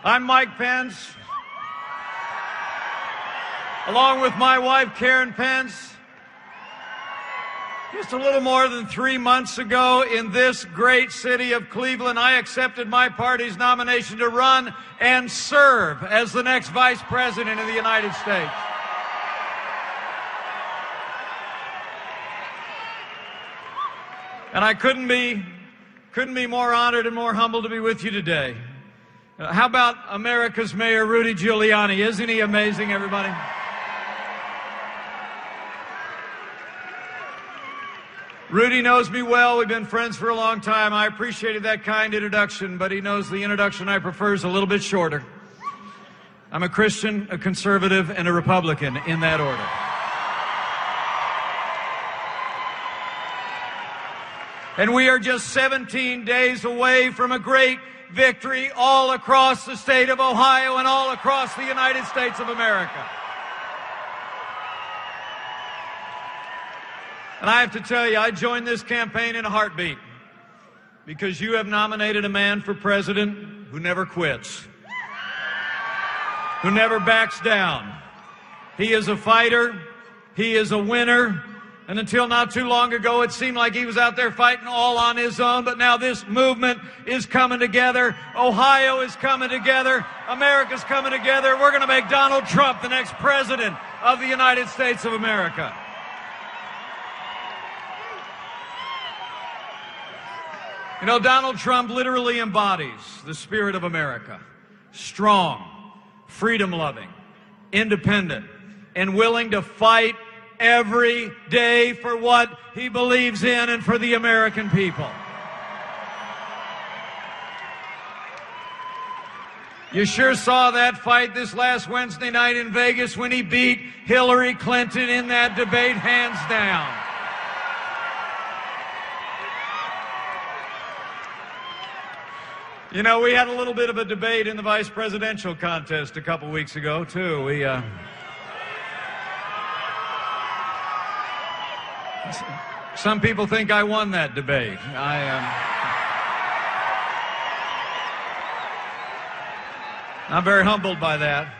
I'm Mike Pence, along with my wife, Karen Pence. Just a little more than 3 months ago in this great city of Cleveland, I accepted my party's nomination to run and serve as the next Vice President of the United States. And I couldn't be more honored and more humbled to be with you today. How about America's Mayor Rudy Giuliani? Isn't he amazing, everybody? Rudy knows me well. We've been friends for a long time. I appreciated that kind introduction, but he knows the introduction I prefer is a little bit shorter. I'm a Christian, a conservative, and a Republican in that order. And we are just 17 days away from a great victory all across the state of Ohio and all across the United States of America. And I have to tell you, I joined this campaign in a heartbeat because you have nominated a man for president who never quits, who never backs down. He is a fighter. He is a winner. And until not too long ago, it seemed like he was out there fighting all on his own. But now this movement is coming together. Ohio is coming together. America's coming together. We're going to make Donald Trump the next president of the United States of America. You know, Donald Trump literally embodies the spirit of America. Strong, freedom-loving, independent, and willing to fight every day for what he believes in and for the American people. You sure saw that fight this last Wednesday night in Vegas when he beat Hillary Clinton in that debate, hands down. You know, we had a little bit of a debate in the vice presidential contest a couple weeks ago, too. Some people think I won that debate. I'm very humbled by that.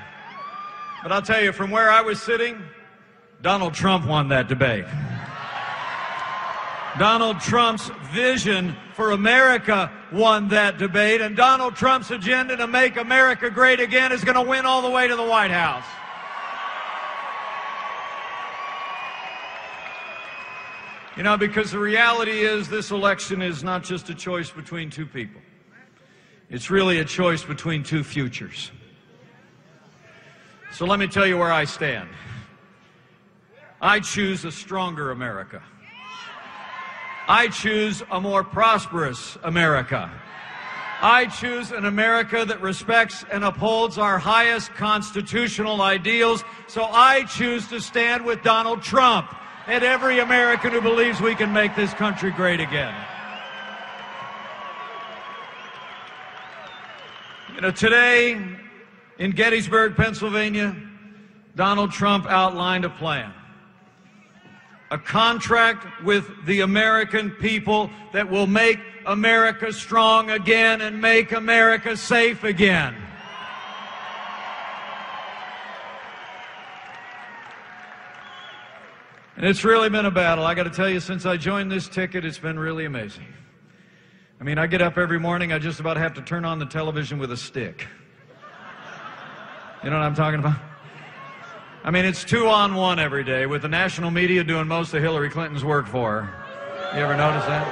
But I'll tell you, from where I was sitting, Donald Trump won that debate. Donald Trump's vision for America won that debate, and Donald Trump's agenda to make America great again is going to win all the way to the White House. You know, because the reality is this election is not just a choice between two people. It's really a choice between two futures. So let me tell you where I stand. I choose a stronger America. I choose a more prosperous America. I choose an America that respects and upholds our highest constitutional ideals. So I choose to stand with Donald Trump and every American who believes we can make this country great again. You know, today in Gettysburg, Pennsylvania, Donald Trump outlined a plan. A contract with the American people that will make America strong again and make America safe again. And it's really been a battle. I got to tell you, since I joined this ticket, it's been really amazing. I mean, I get up every morning, I just about have to turn on the television with a stick. You know what I'm talking about? I mean, it's 2-on-1 every day with the national media doing most of Hillary Clinton's work for her. You ever notice that?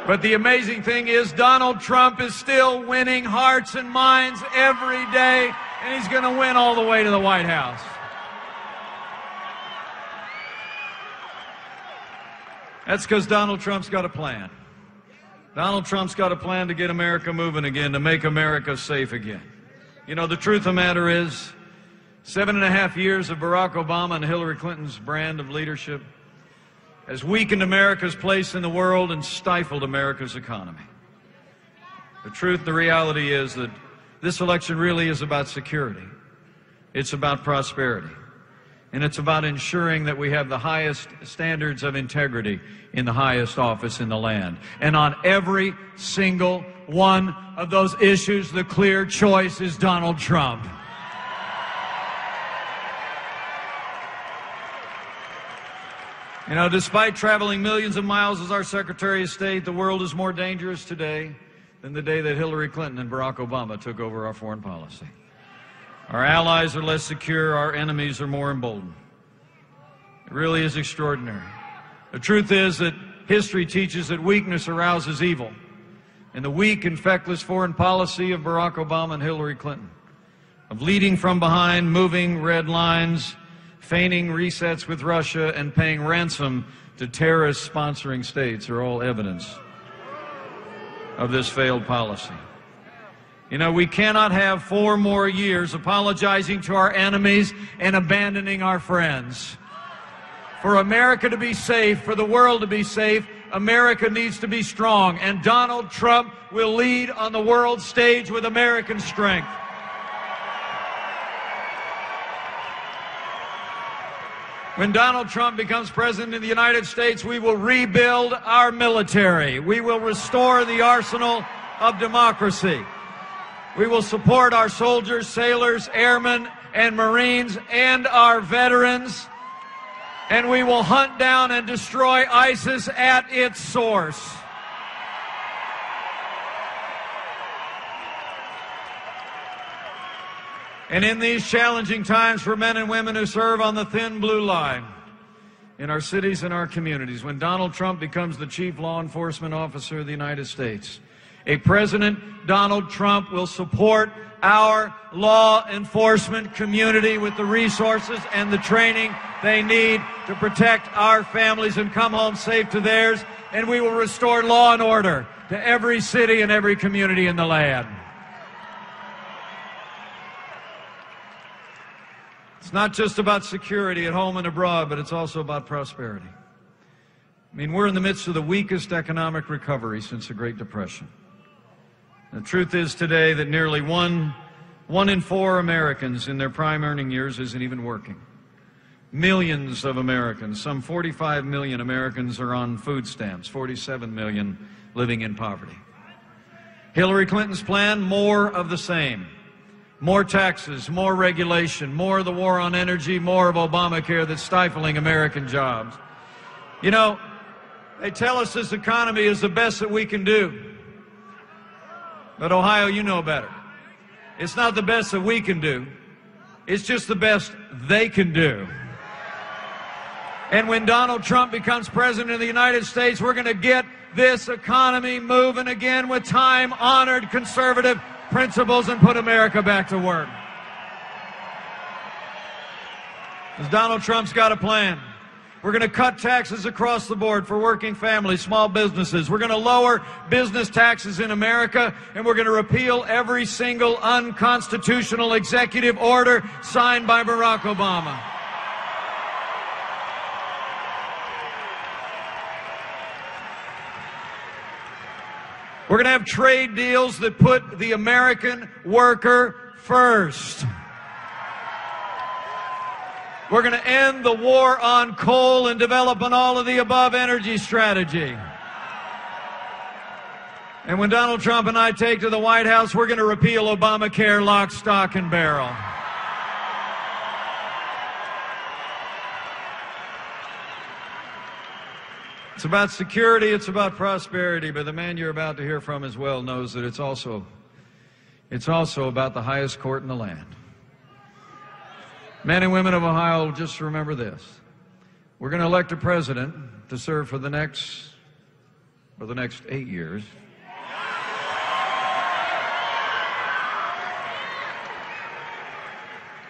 But the amazing thing is Donald Trump is still winning hearts and minds every day, and he's going to win all the way to the White House. That's because Donald Trump's got a plan. Donald Trump's got a plan to get America moving again, to make America safe again. You know, the truth of the matter is, 7.5 years of Barack Obama and Hillary Clinton's brand of leadership has weakened America's place in the world and stifled America's economy. The truth, the reality is that this election really is about security. It's about prosperity. And it's about ensuring that we have the highest standards of integrity in the highest office in the land. And on every single one of those issues, the clear choice is Donald Trump. You know, despite traveling millions of miles as our Secretary of State, the world is more dangerous today than the day that Hillary Clinton and Barack Obama took over our foreign policy. Our allies are less secure, our enemies are more emboldened. It really is extraordinary. The truth is that history teaches that weakness arouses evil. And the weak and feckless foreign policy of Barack Obama and Hillary Clinton, of leading from behind, moving red lines, feigning resets with Russia, and paying ransom to terrorist-sponsoring states are all evidence of this failed policy. You know, we cannot have 4 more years apologizing to our enemies and abandoning our friends. For America to be safe, for the world to be safe, America needs to be strong, and Donald Trump will lead on the world stage with American strength. When Donald Trump becomes president of the United States, we will rebuild our military. We will restore the arsenal of democracy. We will support our soldiers, sailors, airmen, and Marines, and our veterans. And we will hunt down and destroy ISIS at its source. And in these challenging times for men and women who serve on the thin blue line in our cities and our communities, when Donald Trump becomes the chief law enforcement officer of the United States, a President Donald Trump will support our law enforcement community with the resources and the training they need to protect our families and come home safe to theirs, and we will restore law and order to every city and every community in the land. It's not just about security at home and abroad, but it's also about prosperity. I mean, we're in the midst of the weakest economic recovery since the Great Depression. The truth is today that nearly one in 4 Americans in their prime earning years isn't even working. Millions of Americans, some 45 million Americans, are on food stamps, 47 million living in poverty. Hillary Clinton's plan, more of the same. More taxes, more regulation, more of the war on energy, more of Obamacare that's stifling American jobs. You know, they tell us this economy is the best that we can do. But Ohio, you know better. It's not the best that we can do. It's just the best they can do. And when Donald Trump becomes president of the United States, we're going to get this economy moving again with time-honored conservative principles and put America back to work. Because Donald Trump's got a plan. We're going to cut taxes across the board for working families, small businesses. We're going to lower business taxes in America, and we're going to repeal every single unconstitutional executive order signed by Barack Obama. We're going to have trade deals that put the American worker first. We're going to end the war on coal and develop an all-of-the-above energy strategy. And when Donald Trump and I take to the White House, we're going to repeal Obamacare lock, stock, and barrel. It's about security, it's about prosperity, but the man you're about to hear from as well knows that it's also about the highest court in the land. Men and women of Ohio, just remember this. We're going to elect a president to serve for the next 8 years.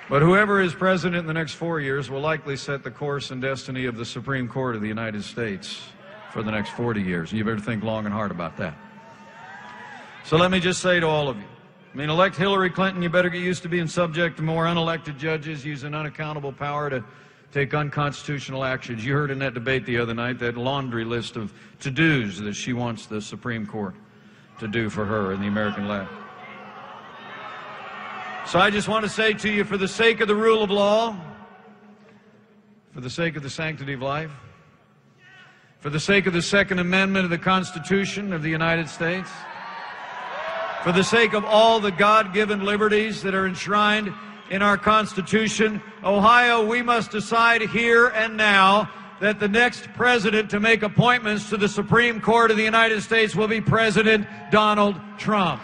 But whoever is president in the next 4 years will likely set the course and destiny of the Supreme Court of the United States for the next 40 years. You better think long and hard about that. So let me just say to all of you, elect Hillary Clinton, you better get used to being subject to more unelected judges using unaccountable power to take unconstitutional actions. You heard in that debate the other night that laundry list of to-dos that she wants the Supreme Court to do for her in the American left. So I just want to say to you, for the sake of the rule of law, for the sake of the sanctity of life, for the sake of the Second Amendment of the Constitution of the United States, For the sake of all the God-given liberties that are enshrined in our Constitution, Ohio, we must decide here and now that the next president to make appointments to the Supreme Court of the United States will be President Donald Trump.